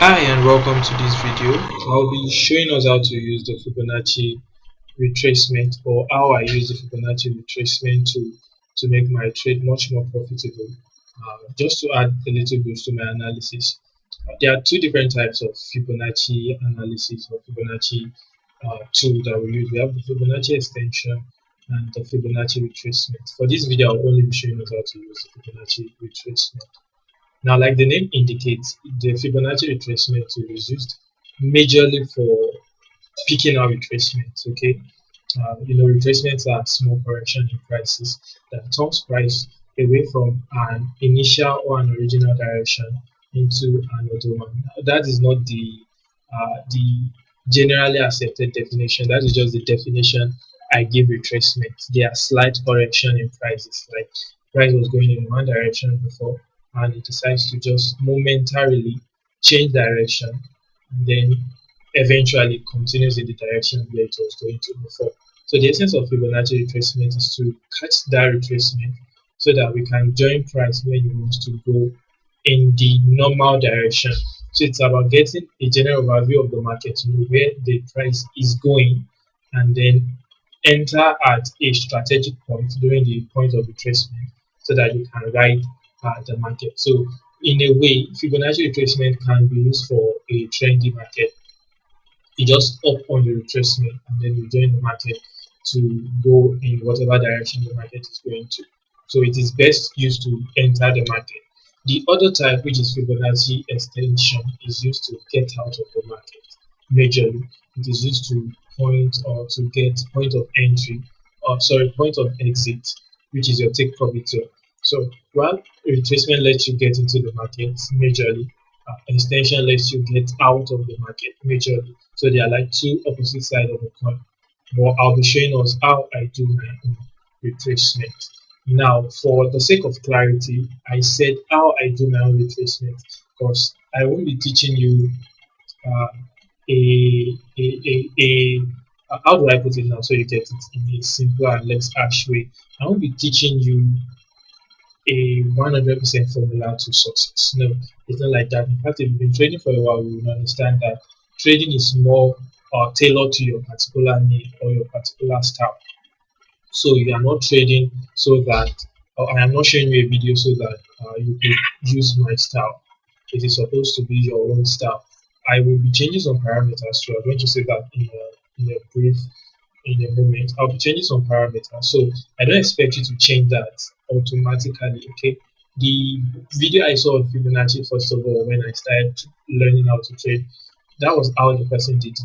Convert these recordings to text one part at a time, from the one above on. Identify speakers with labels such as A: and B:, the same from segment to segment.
A: Hi and welcome to this video. I'll be showing us how to use the Fibonacci retracement, or how I use the Fibonacci retracement to make my trade much more profitable. Just to add a little boost to my analysis, there are two different types of Fibonacci analysis or Fibonacci tool that we use. We have the Fibonacci extension and the Fibonacci retracement. For this video, I'll only be showing us how to use the Fibonacci retracement. Now, like the name indicates, the Fibonacci retracement tool is used majorly for picking out retracements. Okay, retracements are small correction in prices that turns price away from an initial or an original direction into another one. That is not the generally accepted definition. That is just the definition I give retracement. They are slight correction in prices. Like price was going in one direction before, and it decides to just momentarily change direction, and then eventually continues in the direction where it was going to before. So the essence of Fibonacci retracement is to catch that retracement so that we can join price when it wants to go in the normal direction. So it's about getting a general overview of the market to know where the price is going, and then enter at a strategic point during the point of retracement so that you can ride the market. So in a way, Fibonacci retracement can be used for a trendy market. You just up on the retracement and then you join the market to go in whatever direction the market is going to. So it is best used to enter the market. The other type, which is Fibonacci extension, is used to get out of the market. Majorly, it is used to point or to get point of entry, or sorry, point of exit, which is your take profit zone. So while retracement lets you get into the market majorly, extension lets you get out of the market majorly. So they are like two opposite sides of the coin. But I'll be showing us how I do my own retracement. Now, for the sake of clarity, I said how I do my own retracement because I won't be teaching you uh, how do I put it now so you get it in a simpler and less harsh way. I won't be teaching you a 100% formula to success. No, it's not like that. In fact, if you've been trading for a while, you will understand that trading is more tailored to your particular need or your particular style. So you are not trading so that, or I am not showing you a video so that you could use my style. It is supposed to be your own style. I will be changing some parameters, so I'm going to say that in a moment. I'll be changing some parameters. So I don't expect you to change that automatically. Okay. The video I saw of Fibonacci, first of all, when I started learning how to trade, that was how the person did it.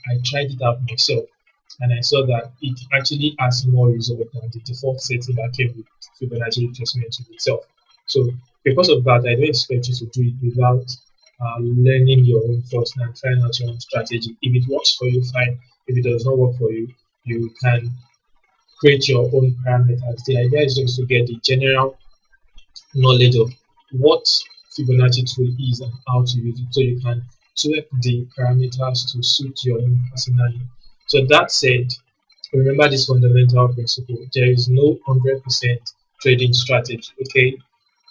A: I tried it out myself and I saw that it actually has more result than the default setting that came with Fibonacci retracement to itself. So because of that, I don't expect you to do it without learning your own first and trying out your own strategy. If it works for you, fine. If it does not work for you, you can create your own parameters. The idea is just to get the general knowledge of what Fibonacci tool is and how to use it so you can tweak the parameters to suit your own personality. So that said, remember this fundamental principle. There is no 100% trading strategy. Okay,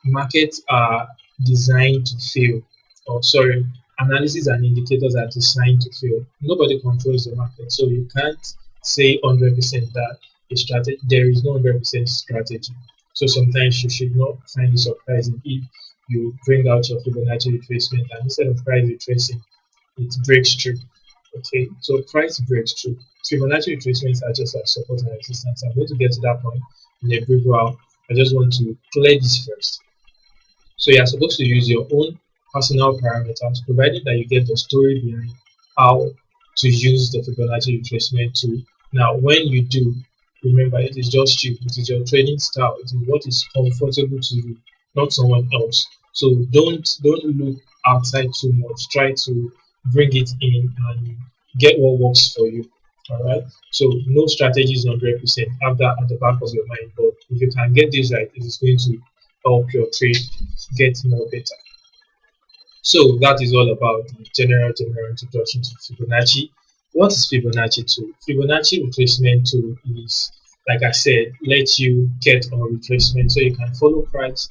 A: markets are designed to fail, or sorry, analysis and indicators are designed to fail. Nobody controls the market, so you can't say 100% that a strategy, there is no 100% strategy. So sometimes you should not find it surprising if you bring out your Fibonacci retracement and instead of price retracing, it breaks through. Okay, so price breaks through. Fibonacci retracements are just like support and resistance. I'm going to get to that point in a brief while. I just want to clear this first. So you are supposed to use your own personal parameters, provided that you get the story behind how to use the Fibonacci retracement tool. Now, when you do, remember it is just you, it is your trading style, it is what is comfortable to you, not someone else. So don't look outside too much. Try to bring it in and get what works for you. All right. So no strategy is 100%. Have that at the back of your mind. But if you can get this right, it is going to help your trade get more better. So that is all about the general introduction to Fibonacci. What is Fibonacci tool? Fibonacci retracement tool is, like I said, lets you get on retracement so you can follow price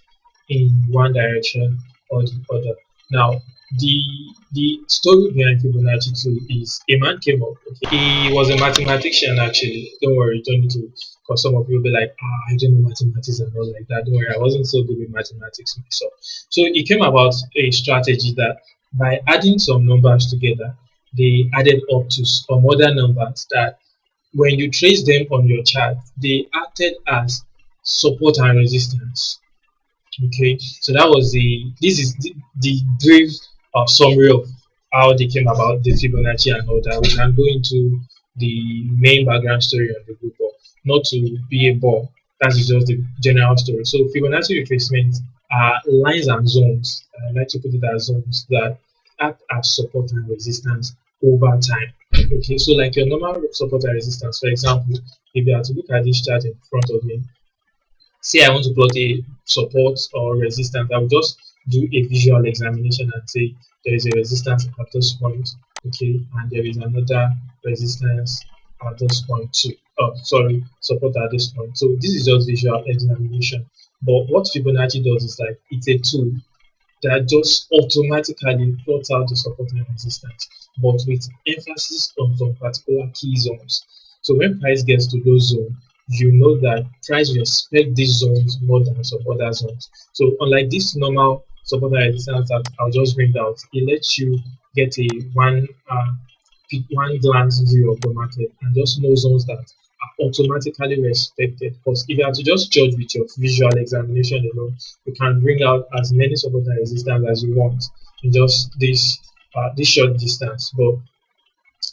A: in one direction or the other. Now, the the story behind Fibonacci 2 is a man came up. Okay, he was a mathematician actually. Don't worry, don't need to. Because some of you will be like, I don't know mathematics and all like that. Don't worry, I wasn't so good with mathematics myself. So he came about a strategy that by adding some numbers together, they added up to some other numbers that when you trace them on your chart, they acted as support and resistance. Okay, so that was this is the brief summary of how they came about the Fibonacci and all that. We can go into the main background story of the book, but not to be a bore. That is just the general story. So Fibonacci retracement are lines and zones. I like to put it as zones that act as support and resistance over time. Okay, so like your normal support and resistance, for example, if you are to look at this chart in front of me, say I want to plot a support or resistance, I will just do a visual examination and say there is a resistance at this point, okay, and there is another resistance at this point too. Oh, sorry, support at this point. So this is just visual examination. But what Fibonacci does is like it's a tool that just automatically plots out the support and resistance, but with emphasis on some particular key zones. So when price gets to those zones, you know that price will respect these zones more than some other zones. So unlike this normal support and resistance that I'll just bring out, it lets you get a one glance view of the market and just know zones that are automatically respected. Because if you have to just judge with your visual examination alone, you can bring out as many support and resistance as you want in just this short distance. But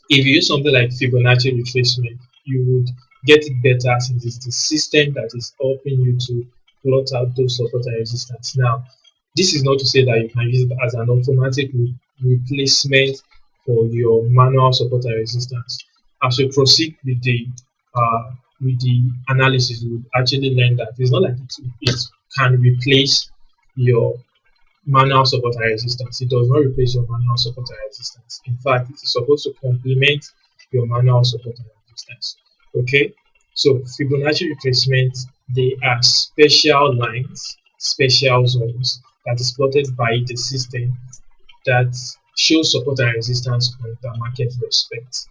A: if you use something like Fibonacci retracement, you would get it better since it's the system that is helping you to plot out those support and resistance. Now, this is not to say that you can use it as an automatic replacement for your manual support and resistance. As we proceed with the analysis, you would actually learn that it's not like it can replace your manual support and resistance. It does not replace your manual support and resistance. In fact, it is supposed to complement your manual support and resistance. Okay, so Fibonacci retracement, they are special lines, special zones that is plotted by the system that shows support and resistance point that market respects.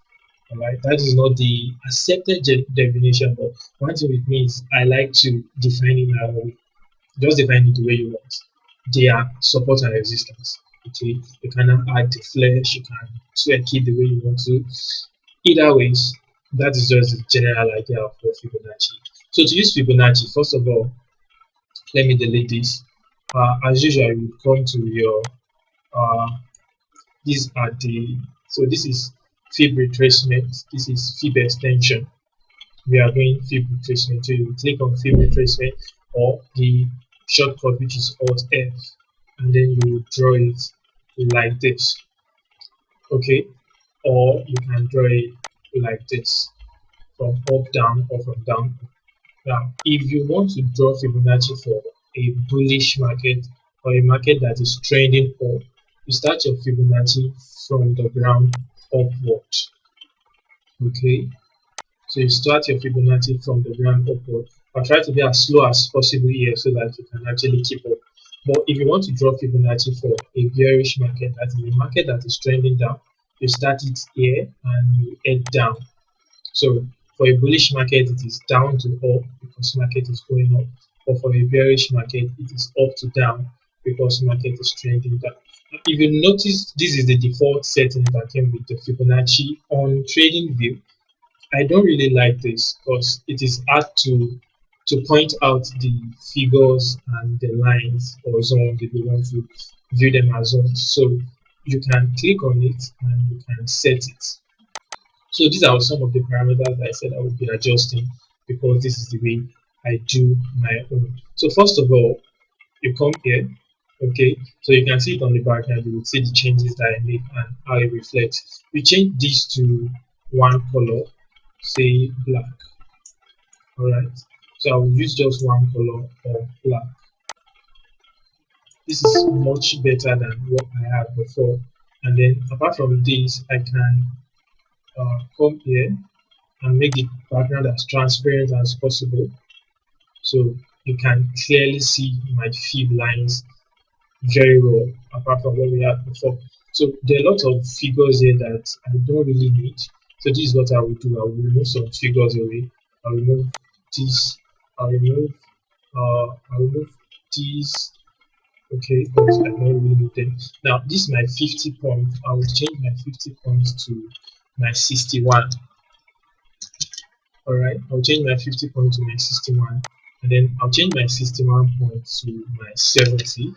A: All right, that is not the accepted definition, but one thing with me is I like to define it my own way. Just define it the way you want. They are support and resistance. Okay, you cannot add the flash, you can tweak it the way you want to. Either ways, that is just the general idea of Fibonacci. So to use Fibonacci, first of all, let me delete this. As usual, you would come to your uh, these are the so this is fib retracement, this is fib extension. We are doing fib retracement. So you click on fib retracement or the shortcut which is Alt F, and then you draw it like this. Okay, or you can draw it like this from up down or from down. Now, if you want to draw Fibonacci for a bullish market or a market that is trending up, you start your Fibonacci from the ground upward. Okay, so you start your Fibonacci from the ground upward. I'll try to be as slow as possible here so that you can actually keep up. But if you want to draw Fibonacci for a bearish market, that is a market that is trending down, you start it here and you head down. So for a bullish market, it is down to up because market is going up. But for a bearish market, it is up to down because market is trending down. If you notice, this is the default setting that came with the Fibonacci on trading view. I don't really like this because it is hard to point out the figures and the lines or zones if you want to view them as zones. So you can click on it and you can set it. So these are some of the parameters that I said I would be adjusting because this is the way I do my own. So first of all, you come here, okay, so you can see it on the back and you will see the changes that I made and how it reflects. We change this to one color, say black. All right, so I will use just one color of black. This is much better than what I had before. And then apart from this, I can come here and make the background as transparent as possible so you can clearly see my fib lines very well apart from what we had before. So there are a lot of figures here that I don't really need. So this is what I will do. I will remove some figures away. I'll remove this. I'll remove I'll remove these. Okay, because I don't really need them. Now this is my 50 points. I will change my 50 points to my 61. Alright, I'll change my 50 point to my 61, and then I'll change my 61 point to my 70,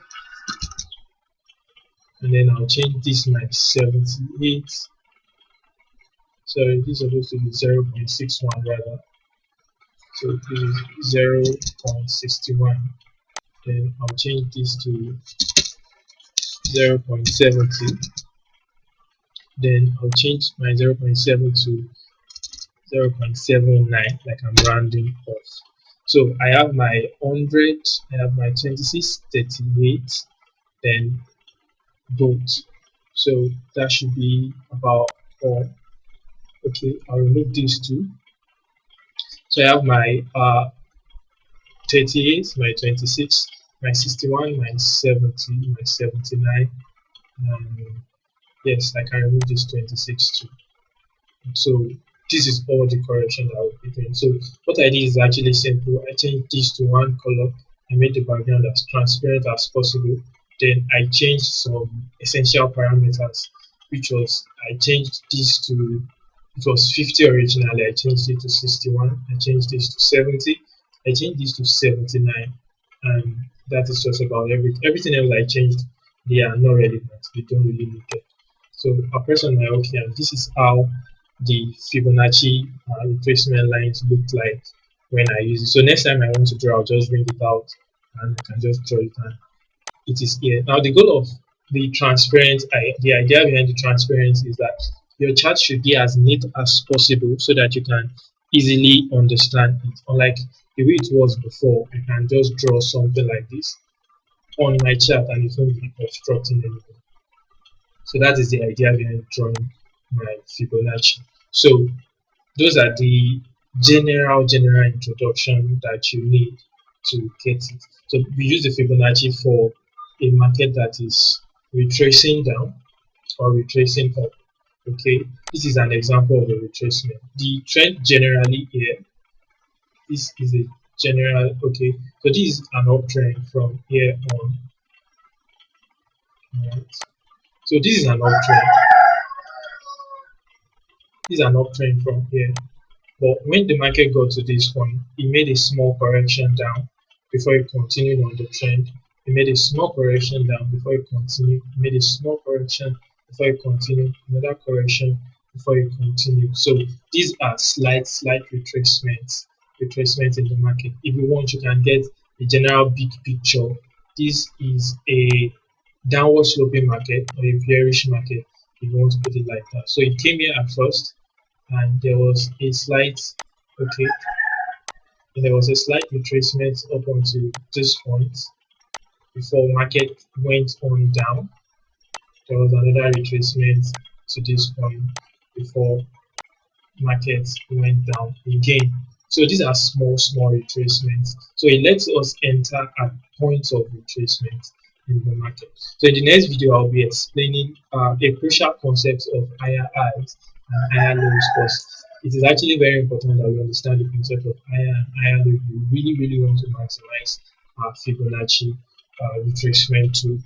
A: and then I'll change this my 78. So this is supposed to be 0.61 rather. So this is 0.61. Then I'll change this to 0.70. Then I'll change my 0.7 to 0.79, like I'm rounding off. So I have my 100, I have my 26, 38, then both. So that should be about 4. Okay, I'll remove these two. So I have my 38, my 26, my 61, my 70, my 79. Yes, I can remove this 26 too. So this is all the correction that I will be doing. So what I did is actually simple. I changed this to one color. I made the background as transparent as possible. Then I changed some essential parameters, which was I changed this to, it was 50 originally. I changed it to 61. I changed this to 70. I changed this to 79. And that is just about everything else I changed. They are not relevant. We don't really need them. So I'll press on my OK, and this is how the Fibonacci retracement lines look like when I use it. So next time I want to draw, I'll just bring it out and I can just draw it, and it is here. Now the goal of the transparent, the idea behind the transparency is that your chart should be as neat as possible so that you can easily understand it. Unlike the way it was before, I can just draw something like this on my chart and it won't be obstructing anything. So that is the idea behind drawing my Fibonacci. So those are the general introduction that you need to get it. So we use the Fibonacci for a market that is retracing down or retracing up. Okay, this is an example of a retracement. The trend generally here, this is a general, okay, so this is an uptrend from here on. Right. So this is an uptrend. This is an uptrend from here. But when the market got to this point, it made a small correction down before it continued on the trend. It made a small correction down before it continued. It made a small correction before it continued. Another correction before it continued. So these are slight retracements in the market. If you want, you can get a general big picture. This is a downward sloping market or a bearish market, if you want to put it like that. So it came here at first and there was a slight, okay, and there was a slight retracement up onto this point before market went on down. There was another retracement to this point before market went down again. So these are small retracements. So it lets us enter at points of retracement in the market. So in the next video, I'll be explaining a crucial concept of higher highs and higher lows, because it is actually very important that we understand the concept of higher and higher lows. We really want to maximize Fibonacci retracement tool.